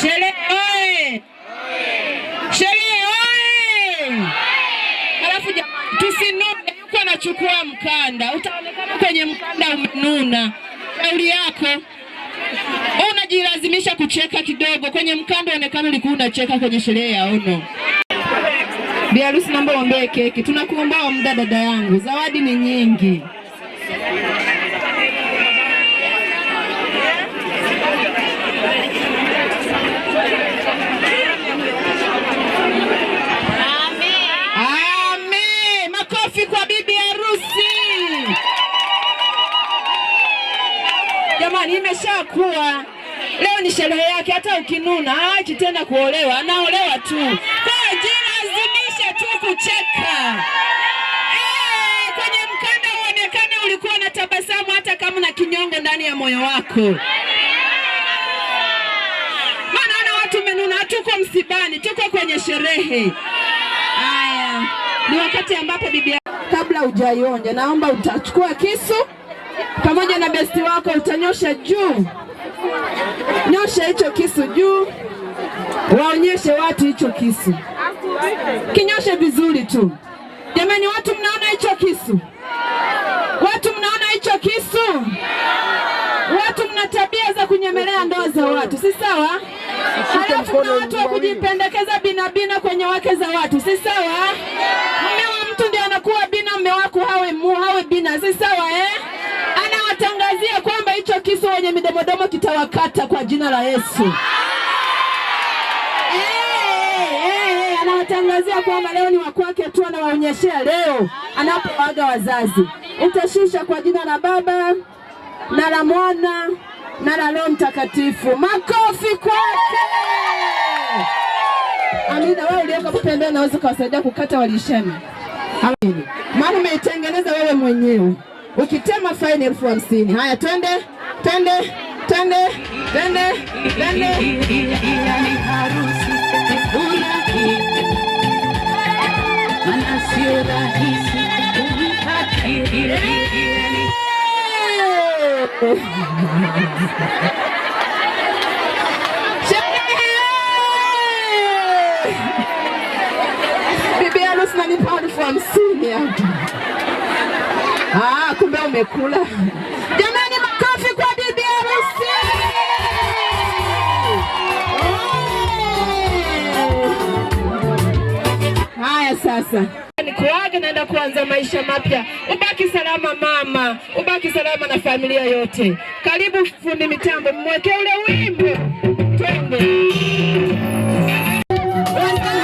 Sherehe oye! Sherehe oye! Halafu jamani, tusinune. Yuko anachukua mkanda, utaonekana kwenye mkanda umenuna. Kauli yako unajilazimisha kucheka kidogo, kwenye mkanda onekana ulikuwa unacheka kwenye sherehe ya ono. Bi harusi, naomba uombee keki. Tunakuomba muda dada yangu, zawadi ni nyingi. Amen. Makofi kwa bibi harusi. Jamani, imeshakuwa leo ni sherehe yake, hata ukinuna haachi tena kuolewa, anaolewa tu. Kwa jilazimisha tu kucheka. Kwenye mkanda uonekane ulikuwa na tabasamu, hata kama na kinyongo ndani ya moyo wako. Maana watu menuna, tuko msibani, tuko kwenye sherehe. Haya, ni wakati ambapo bibi, kabla hujaionja, naomba utachukua kisu pamoja na besti wako, utanyosha juu. Nyosha hicho kisu juu, waonyeshe watu hicho kisu. Kinyoshe vizuri tu. Jamani, watu mnaona hicho kisu? Watu mnaona hicho kisu? Watu mna tabia za kunyemelea ndoa za watu, si sawa? Halafu na watu wa kujipendekeza bina kwenye wake za watu, si sawa? Mume wa mtu ndiye anakuwa bina, mume wako hawe bina, si sawa Anawatangazia kwamba hicho kisu wenye midomodomo kitawakata kwa jina la Yesu. Anawatangazia kwamba leo ni wakwake tu, anawaonyeshea leo anapoaga wazazi. Utashusha kwa jina la Baba na la Mwana na la Roho Mtakatifu. Makofi kwake. Amina. Wewe ulioko pembeni naweza kuwasaidia kukata walishani. Amina. Maana umeitengeneza wewe mwenyewe. Ukitema faini 50,000. Haya, twende. Bibi harusi nanipa 50,000 hapa. Kumbe umekula. Jamani, makofi kwa bibi harusi. Haya sasa, nikuage naenda kuanza maisha mapya. Ubaki salama mama, ubaki salama na familia yote. Karibu fundi mitambo, mweke ule wimbo. Twende. Mama